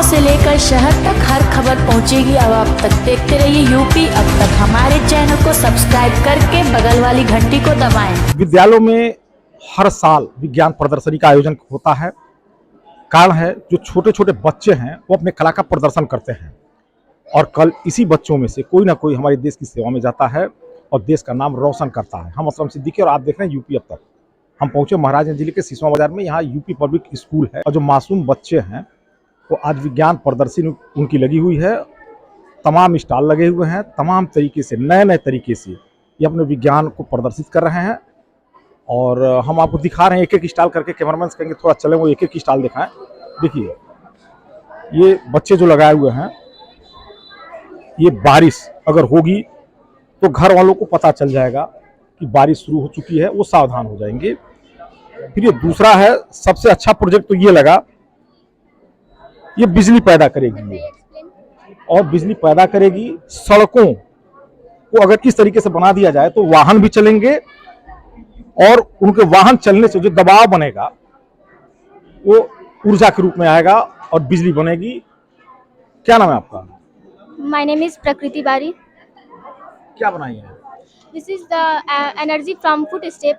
से लेकर शहर तक हर खबर पहुंचेगी अब आप तक। देखते रहिए यूपी अब तक। हमारे चैनल को सब्सक्राइब करके बगल वाली घंटी को दबाएं। विद्यालयों में हर साल विज्ञान प्रदर्शनी का आयोजन होता है। कारण है जो छोटे छोटे बच्चे हैं वो अपने कला का प्रदर्शन करते हैं और कल इसी बच्चों में से कोई ना कोई हमारे देश की सेवा में जाता है और देश का नाम रोशन करता है। हम असलम सिद्दीकी और आप देख रहे हैं यूपी अब तक। हम पहुंचे महाराजगंज जिले के सिसवा बाजार में। यहाँ यूपी पब्लिक स्कूल है और जो मासूम बच्चे हैं वो आज विज्ञान प्रदर्शनी उनकी लगी हुई है। तमाम स्टॉल लगे हुए हैं, तमाम तरीके से नए नए तरीके से ये अपने विज्ञान को प्रदर्शित कर रहे हैं और हम आपको दिखा रहे हैं एक एक स्टॉल करके। कैमरामैन कहेंगे थोड़ा चले वो एक एक स्टॉल दिखाएं। देखिए ये बच्चे जो लगाए हुए हैं, ये बारिश अगर होगी तो घर वालों को पता चल जाएगा कि बारिश शुरू हो चुकी है, वो सावधान हो जाएंगे। फिर ये दूसरा है, सबसे अच्छा प्रोजेक्ट तो ये लगा, ये बिजली पैदा करेगी ये और बिजली पैदा करेगी। सड़कों को अगर इस तरीके से बना दिया जाए तो वाहन भी चलेंगे और उनके वाहन चलने से जो दबाव बनेगा वो ऊर्जा के रूप में आएगा और बिजली बनेगी। क्या नाम है आपका? My name is Prakriti Bari. क्या बनाई है? This is the energy from footstep.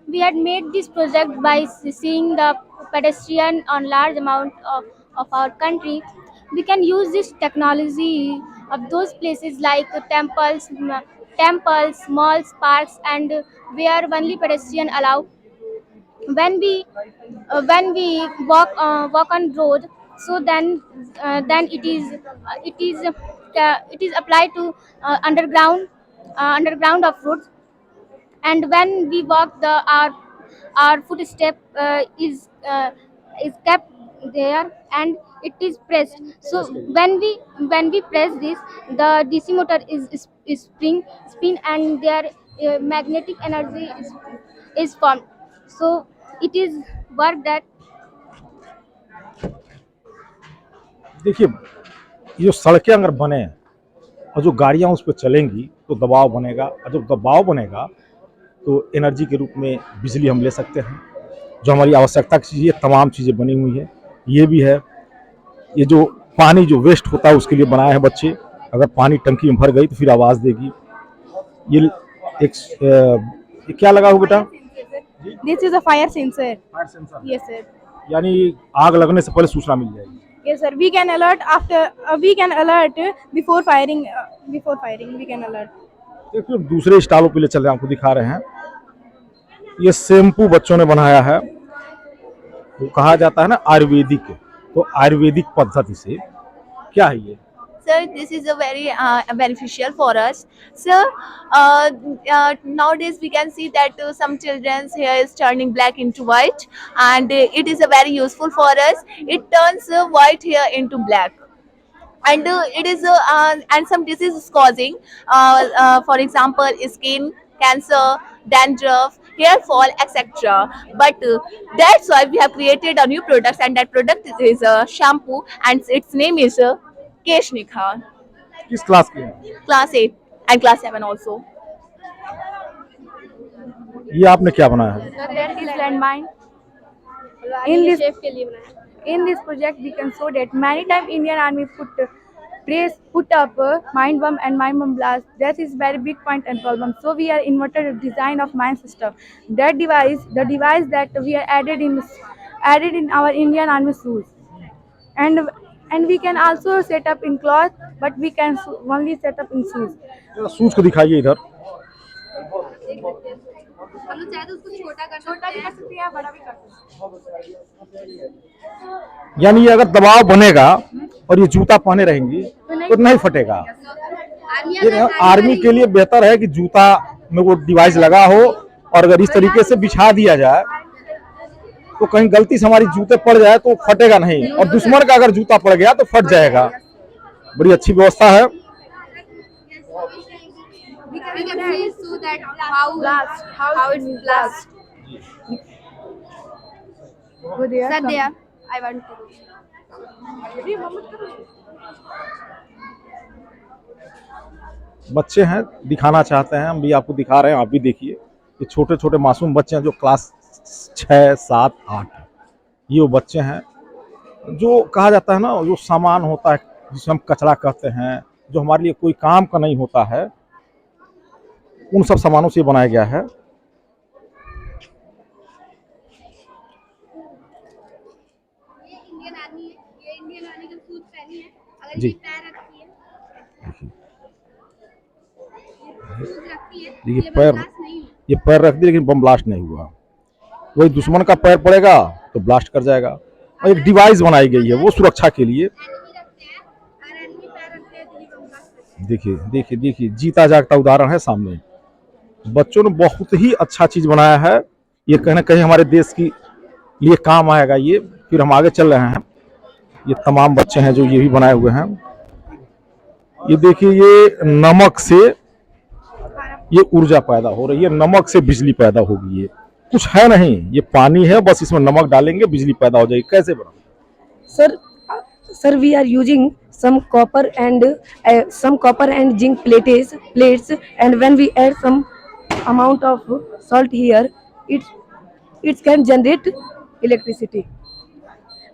We had made this project by seeing the pedestrian on large amount of our country. We can use this technology of those places like temples, malls, parks, and where only pedestrian allow. When we walk on road, so then it is applied to underground of roads, and when we walk our footstep is kept there and it is pressed. So when we press this, the DC motor is spin and their magnetic energy is formed. So it is work that. देखिए ये जो सड़कें अगर बने और जो गाड़ियां उस पर चलेंगी तो दबाव बनेगा और जब दबाव बनेगा तो एनर्जी के रूप में बिजली हम ले सकते हैं। जो हमारी आवश्यकता की चीज़ें तमाम चीज़ें बनी हुई है। ये भी है, ये जो पानी जो वेस्ट होता है उसके लिए बनाए हैं बच्चे। अगर पानी टंकी में भर गई तो फिर आवाज़ देगी। ये ये क्या लगा हुआ बेटा? This is a fire sensor. Fire sensor. Yes, sir. यानी आग लगने से पहले सूचना मिल जाएगी। Yes, sir. We can alert after. We can alert before firing. Before firing, we can alert. देखिए दूसरे स्टॉलों पे ले चल रहे हैं, आपको दिखा रहे हैं। ये शैम्पू बच्चों ने बनाया है, वो कहा जाता है ना आयुर्वेदिक, तो आयुर्वेदिक पद्धति से क्या है ये? Sir, this is a very beneficial for us. Sir, nowadays we can see that some children's hair is turning black into white, and it is a very useful for us. It turns white hair into black, and it is and some diseases causing, for example, skin cancer, dandruff, hair fall, etc. But that's why we have created a new product, and that product is a shampoo, and its name is Kesh Nikhar. किस class के हैं? Class 8 and class 7 also. ये आपने क्या बनाया है? That is landmine. In this project, we can show that many times Indian Army put up mine bomb and mine bomb blast. That is very big point and problem. So we are invented a design of mine system. That device, the device that we are added in our Indian Army shoes, and we can also set up in cloth, but we can only set up in shoes. सूज को दिखाइए इधर। हम लोग चाहे तो उसको छोटा भी कर सकते हैं, बड़ा भी कर सकते हैं। यानी ये अगर दबाव बनेगा और ये जूता पहने रहेंगी तो नहीं फटेगा। ये आर्मी के लिए बेहतर है कि जूता में वो डिवाइस लगा हो और अगर इस तरीके से बिछा दिया जाए तो कहीं गलती से हमारी जूते पड़ जाए तो फटेगा नहीं, और दुश्मन का अगर जूता पड़ गया तो फट जाएगा। बड़ी अच्छी व्यवस्था है। We can see so that how it blast. Go there. Sir, there. I want to. बच्चे हैं, दिखाना चाहते हैं, हम भी आपको दिखा रहे हैं, आप भी देखिए। ये छोटे छोटे मासूम बच्चे हैं जो क्लास 6, 7, 8 ये वो बच्चे हैं जो कहा जाता है ना, जो सामान होता है जिसे हम कचरा कहते हैं, जो हमारे लिए कोई काम का नहीं होता है, उन सब सामानों से बनाया गया है। जी देखिए पैर, ये पैर रख दी लेकिन बम ब्लास्ट नहीं हुआ। वही दुश्मन का पैर पड़ेगा तो ब्लास्ट कर जाएगा। और एक डिवाइस बनाई गई है वो सुरक्षा के लिए। देखिए देखिए देखिए, जीता जागता उदाहरण है सामने। बच्चों ने बहुत ही अच्छा चीज बनाया है। ये कहीं ना कहीं हमारे देश की लिए काम आएगा ये। फिर हम आगे चल रहे हैं। ये तमाम बच्चे हैं जो ये भी बनाए हुए हैं। ये देखिए, ये नमक से ये ऊर्जा पैदा हो रही है, नमक से बिजली पैदा होगी। ये कुछ है नहीं, ये पानी है, बस इसमें नमक डालेंगे बिजली पैदा हो जाएगी। कैसे बना? Sir, we are using some copper and zinc plates, and when we add some amount of salt here, it can generate electricity,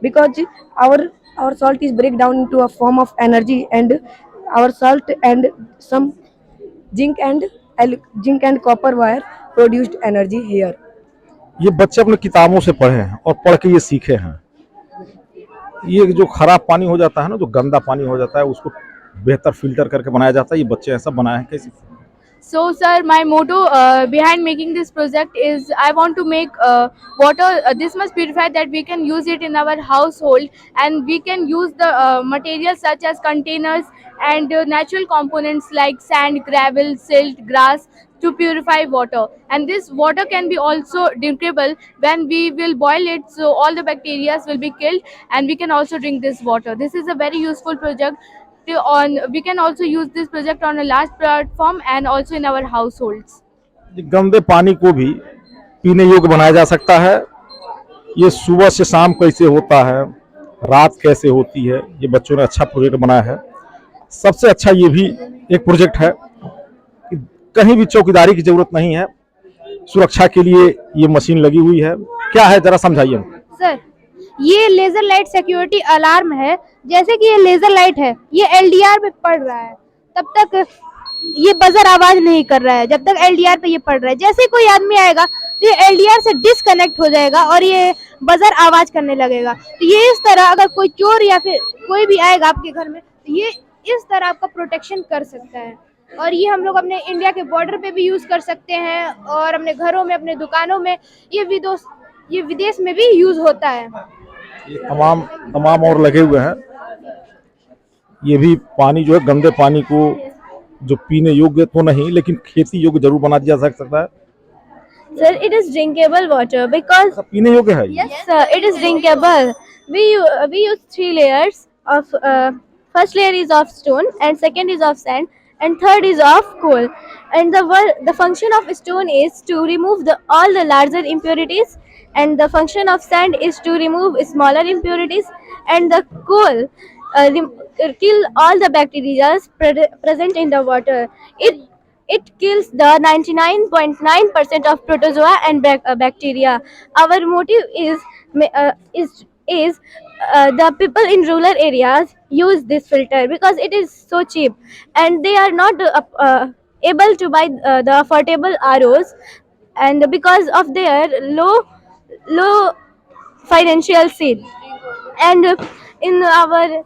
because our salt is break down into a form of energy, and our salt and some zinc and copper wire produced energy here. ये बच्चे अपने किताबों से पढ़े हैं और पढ़ के ये सीखे हैं। ये जो खराब पानी हो जाता है ना, जो गंदा पानी हो जाता है, उसको बेहतर फिल्टर करके बनाया जाता है। ये बच्चे ऐसा बनाए हैं। कैसे? So, sir, my motto behind making this project is I want to make water this much purified that we can use it in our household, and we can use the materials such as containers and natural components like sand, gravel, silt, grass to purify water. And this water can be also drinkable when we will boil it, so all the bacteria will be killed, and we can also drink this water. This is a very useful project. We can also use this project on a large platform and also in our households. गंदे पानी को भी पीने योग्य बनाया जा सकता है। ये सुबह से शाम कैसे होता है, रात कैसे होती है, ये बच्चों ने अच्छा प्रोजेक्ट बनाया है। सबसे अच्छा ये भी एक प्रोजेक्ट है कि कहीं भी चौकीदारी की जरूरत नहीं है। सुरक्षा के लिए ये मशीन लगी हुई है। क्या है, जरा समझाइए। सर, ये लेजर लाइट सिक्योरिटी अलार्म है। जैसे कि ये लेजर लाइट है, ये एलडीआर पे पड़ रहा है, तब तक ये बजर आवाज नहीं कर रहा है जब तक एलडीआर पे ये पड़ रहा है। जैसे कोई आदमी आएगा तो ये एलडीआर से डिस्कनेक्ट हो जाएगा और ये बजर आवाज करने लगेगा। तो ये इस तरह, अगर कोई चोर या फिर कोई भी आएगा आपके घर में, तो ये इस तरह आपका प्रोटेक्शन कर सकता है। और ये हम लोग अपने इंडिया के बॉर्डर पे भी यूज कर सकते हैं, और अपने घरों में, अपने दुकानों में, ये विदेश में भी यूज होता है। ये तमाम और लगे हुए हैं। ये भी पानी जो है, गंदे पानी को जो पीने योग्य तो नहीं लेकिन खेती योग्य जरूर बना दिया जा सकता है। Sir, it is drinkable water because पीने योग्य है। yes, sir, it is drinkable. We use 3 layers of first layer is of stone, and second is of sand, and third is of coal. And the function of stone is to remove all the larger impurities, and the function of sand is to remove smaller impurities, and the coal kill all the bacteria present in the water. It kills the 99.9% of protozoa and bacteria. Our motive is the people in rural areas use this filter because it is so cheap, and they are not able to buy the affordable ROs, and because of their low financial seed. And in our world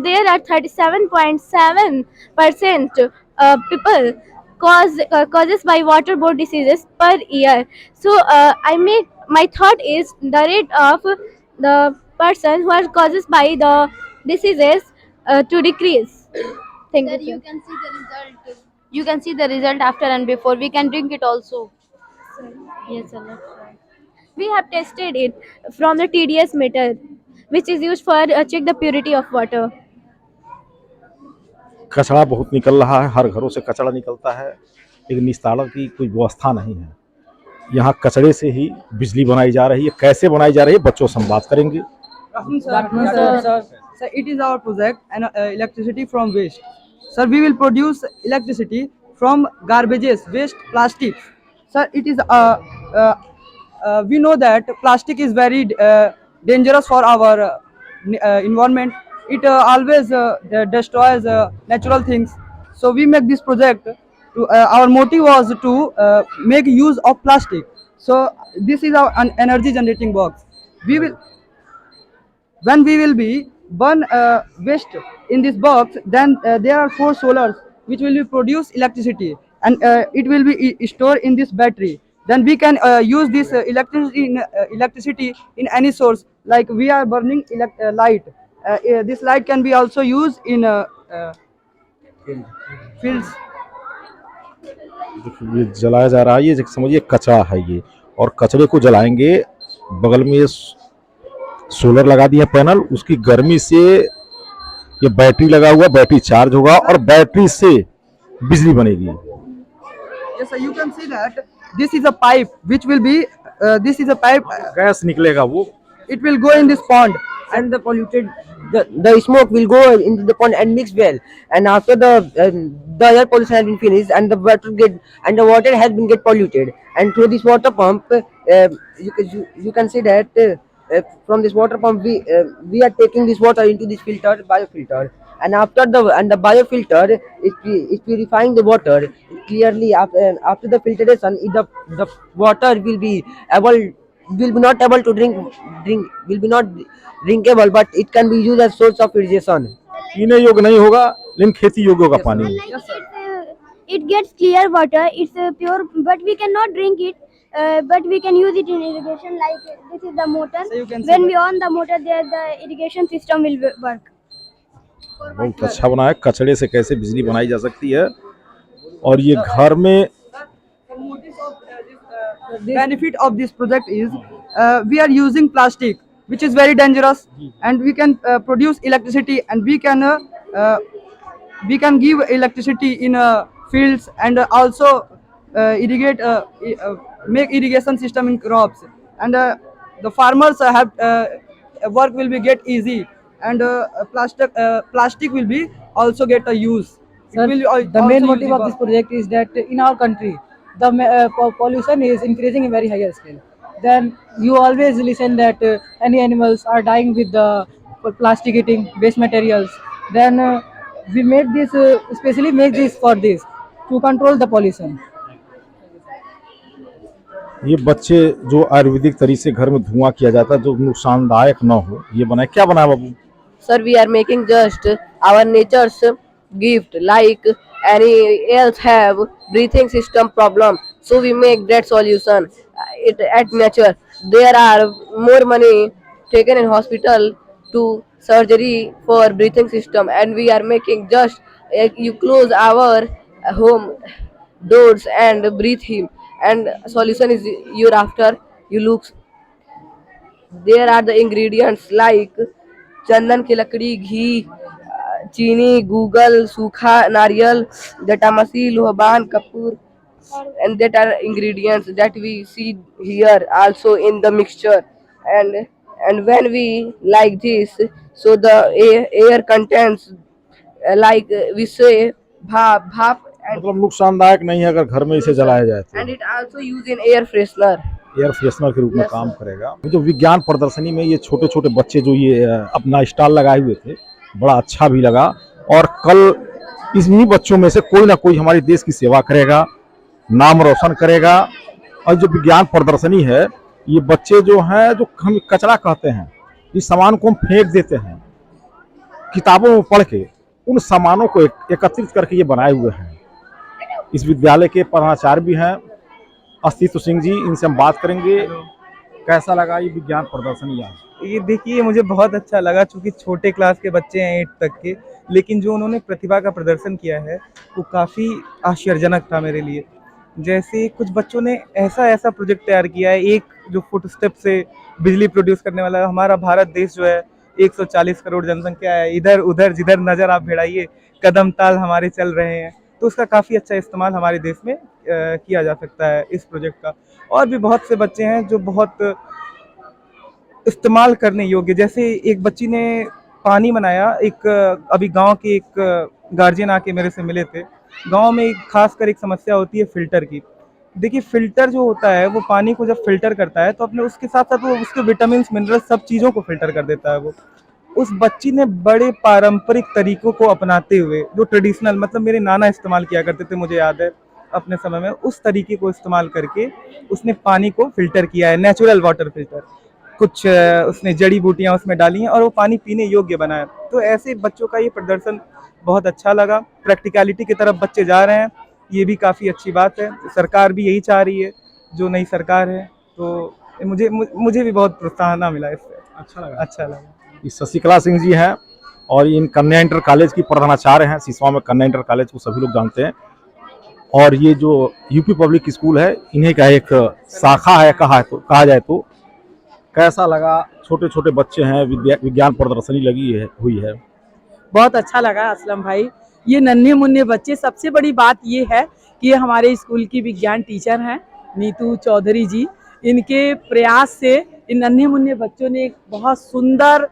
there are 37.7% people causes by waterborne diseases per year. So my thought is the rate of the person who are causes by the diseases to decrease. Thank you, sir. You can see the result. You can see the result after and before. We can drink it also. Yes, sir. We have tested it from the TDS meter, which is used for check the purity of water. कचरा बहुत निकल रहा है, हर घरों से कचरा निकलता है, लेकिन निस्तारण की कोई व्यवस्था नहीं है। यहाँ कचरे से ही बिजली बनाई जा रही है। कैसे बनाई जा रही है, बच्चों से हम बात करेंगे। Sir, it is our project and electricity from waste. Sir, we will produce electricity from garbages, waste, plastic. Sir, it is we know that plastic is very dangerous for our environment. It always destroys natural things. So we make this project. Our motive was to make use of plastic. So this is our an energy generating box. We will when we will be burn waste in this box, then there are 4 solars which will be produce electricity, and it will be stored in this battery. Then we can use this electricity in any source, like we are burning light. This light can be also used in fields. ये जलाया जा रहा है, ये समझिए कचरा है ये, और कचरे को जलाएंगे। बगल में ये सोलर लगा दिए पैनल, उसकी गर्मी से ये बैटरी लगा हुआ, बैटरी चार्ज होगा और बैटरी से बिजली बनेगी। Yes, sir, you can see that this is a pipe which will be this is a pipe. Gas निकलेगा वो, It will go in this pond. And the polluted the smoke will go into the pond and mix well, and after the air pollution has been finished and the water has been get polluted, and through this water pump you can see that from this water pump we are taking this water into this biofilter, and after the biofilter is purifying the water clearly. After the filtration, the water will be not able to will be not drinkable, but it can be used as source of irrigation. पीने योग्य नहीं होगा लेकिन खेती योग्य होगा पानी। It gets clear water. It's pure, but we cannot drink it. But we can use it in irrigation. Like this is the motor. So you can see When that. we on the motor, there the irrigation system will work. बहुत अच्छा बना है, कचड़े से कैसे बिजली बनाई जा सकती है। और ये घर में Benefit of this project is we are using plastic, which is very dangerous, and we can produce electricity, and we can give electricity in fields, and also irrigate make irrigation system in crops, and the farmers have work will be get easy, and plastic will be also get a use. Sir, the main motive of this project is that in our country the pollution is increasing in very higher scale. Then you always listen that any animals are dying with the plastic eating waste materials. Then we made this especially make this for this to control the pollution. ये बच्चे जो आयुर्वेदिक तरीके से घर में धुआं किया जाता है, जो नुकसानदायक ना हो, ये बनाए। क्या बनाया बाबू? Sir, we are making just our nature's gift, like any else have breathing system problem, so we make that solution. It at nature there are more money taken in hospital to surgery for breathing system, and we are making just you close our home doors and breathe him, and solution is your after you look. There are the ingredients like चंदन की लकड़ी, घी, चीनी, Google, सूखा नारियल, जटामासी, लोहबान, Kapoor, and that are ingredients that we see here also in the mixture, and when we like this, so the air contains like we say bhap and मतलब नुकसानदायक नहीं है अगर घर में इसे जलाया जाए तो। it also used in air freshener. Air freshener के रूप में काम करेगा। जो विज्ञान प्रदर्शनी में ये छोटे छोटे बच्चे जो ये अपना स्टॉल लगाए हुए थे, बड़ा अच्छा भी लगा। और कल इन्हीं बच्चों में से कोई ना कोई हमारे देश की सेवा करेगा, नाम रोशन करेगा। और जो विज्ञान प्रदर्शनी है, ये बच्चे जो हैं, जो हम कचरा कहते हैं, इस सामान को हम फेंक देते हैं, किताबों में पढ़ के उन सामानों को एकत्रित करके ये बनाए हुए हैं। इस विद्यालय के प्रधानाचार्य भी हैं, अस्तित्व सिंह जी, इनसे हम बात करेंगे। कैसा लगा ये विज्ञान प्रदर्शनी आज? ये देखिए, मुझे बहुत अच्छा लगा, चूँकि छोटे क्लास के बच्चे हैं 8 तक के, लेकिन जो उन्होंने प्रतिभा का प्रदर्शन किया है वो काफ़ी आश्चर्यजनक था मेरे लिए। जैसे कुछ बच्चों ने ऐसा प्रोजेक्ट तैयार किया है, एक जो फुटस्टेप से बिजली प्रोड्यूस करने वाला है। हमारा भारत देश जो है 140 करोड़ जनसंख्या है, इधर उधर जिधर नज़र आप भिड़ाइए कदम ताल हमारे चल रहे हैं, तो उसका काफ़ी अच्छा इस्तेमाल हमारे देश में किया जा सकता है इस प्रोजेक्ट का। और भी बहुत से बच्चे हैं जो बहुत इस्तेमाल करने योग्य, जैसे एक बच्ची ने पानी बनाया। एक अभी गांव के एक गार्जियन आके मेरे से मिले थे। गांव में खासकर एक समस्या होती है फ़िल्टर की। देखिए, फ़िल्टर जो होता है वो पानी को जब फ़िल्टर करता है तो अपने उसके साथ साथ वो उसके विटामिन मिनरल्स सब चीज़ों को फ़िल्टर कर देता है वो। उस बच्ची ने बड़े पारंपरिक तरीकों को अपनाते हुए, जो ट्रेडिशनल, मतलब मेरे नाना इस्तेमाल किया करते थे, मुझे याद है अपने समय में, उस तरीके को इस्तेमाल करके उसने पानी को फिल्टर किया है, नेचुरल वाटर फिल्टर। कुछ उसने जड़ी बूटियां उसमें डाली हैं और वो पानी पीने योग्य बना है। तो ऐसे बच्चों का ये प्रदर्शन बहुत अच्छा लगा। प्रैक्टिकलिटी की तरफ बच्चे जा रहे हैं, ये भी काफ़ी अच्छी बात है। सरकार भी यही चाह रही है, जो नई सरकार है। तो मुझे भी बहुत प्रोत्साहन मिला इससे, अच्छा लगा। ये शशिकला सिंह जी हैं और इन कन्या इंटर कॉलेज की प्रधानाचार्य हैं। सिसवा में कन्या इंटर कॉलेज को सभी लोग जानते हैं और ये जो यूपी पब्लिक स्कूल है, इन्हीं का एक शाखा है कहा जाए तो। कैसा लगा? छोटे छोटे बच्चे हैं, विज्ञान प्रदर्शनी लगी हुई है। बहुत अच्छा लगा असलम भाई। ये नन्हे मुन्ने बच्चे, सबसे बड़ी बात ये है कि ये हमारे स्कूल की विज्ञान टीचर हैं नीतू चौधरी जी। इनके प्रयास से इन नन्हे मुन्ने बच्चों ने एक बहुत सुंदर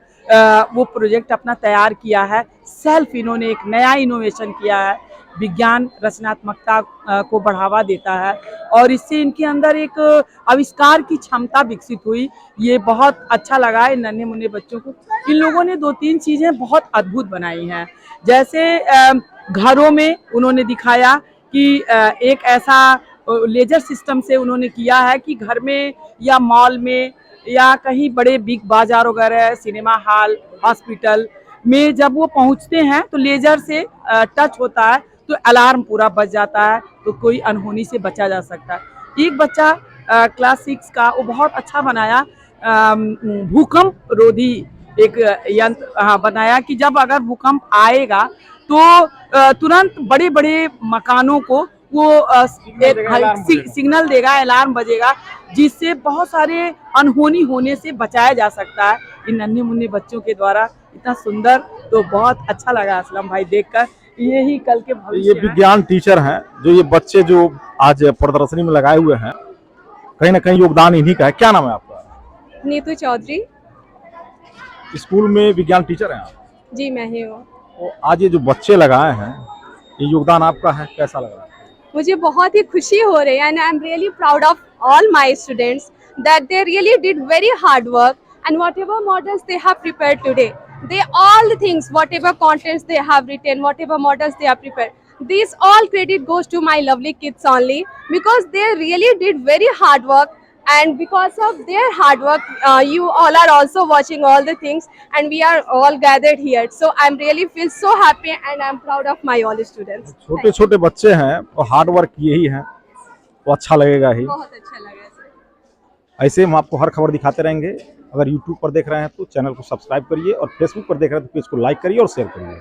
वो प्रोजेक्ट अपना तैयार किया है। सेल्फ इन्होंने एक नया इनोवेशन किया है, विज्ञान रचनात्मकता को बढ़ावा देता है और इससे इनके अंदर एक आविष्कार की क्षमता विकसित हुई। ये बहुत अच्छा लगा इन नन्हे मुन्ने बच्चों को। इन लोगों ने 2-3 चीज़ें बहुत अद्भुत बनाई हैं। जैसे घरों में उन्होंने दिखाया कि एक ऐसा लेजर सिस्टम से उन्होंने किया है कि घर में या मॉल में या कहीं बड़े बिग बाजार वगैरह, सिनेमा हॉल, हॉस्पिटल में जब वो पहुंचते हैं तो लेजर से टच होता है तो अलार्म पूरा बज जाता है, तो कोई अनहोनी से बचा जा सकता है। एक बच्चा क्लास 6 का, वो बहुत अच्छा बनाया, भूकंप रोधी एक यंत्र बनाया कि जब अगर भूकंप आएगा तो तुरंत बड़े बड़े मकानों को वो सिग्नल देगा, अलार्म बजेगा, जिससे बहुत सारे अनहोनी होने से बचाया जा सकता है इन नन्हे मुन्ने बच्चों के द्वारा। इतना सुंदर, तो बहुत अच्छा लगा असलम भाई देखकर। यही कल के भविष्य ये विज्ञान टीचर हैं, जो ये बच्चे जो आज प्रदर्शनी में लगाए हुए हैं, कहीं ना कहीं योगदान इन्हीं का है। क्या नाम है आपका? नीतू चौधरी। स्कूल में विज्ञान टीचर हैं आप? जी मैं ही हूँ। तो आज ये जो बच्चे लगाए हैं, ये योगदान आपका है, कैसा लग रहा है? मुझे बहुत ही खुशी हो रही है and I am really proud of all my students that they really did very hard work and whatever models they have prepared today, they all the things, whatever contents they have written, whatever models they have prepared, this all credit goes to my lovely kids only, because they really did very hard work, and because of their hard work you all are also watching all the things and we are all gathered here, so I'm really feel so happy and I'm proud of my all students. छोटे छोटे बच्चे हैं और hard work किए ही हैं, तो अच्छा लगेगा ही। बहुत अच्छा लगा सर। ऐसे हम आपको हर खबर दिखाते रहेंगे। अगर YouTube पर देख रहे हैं तो चैनल को सब्सक्राइब करिए और Facebook पर देख रहे हैं तो पेज को लाइक करिए और शेयर करिए।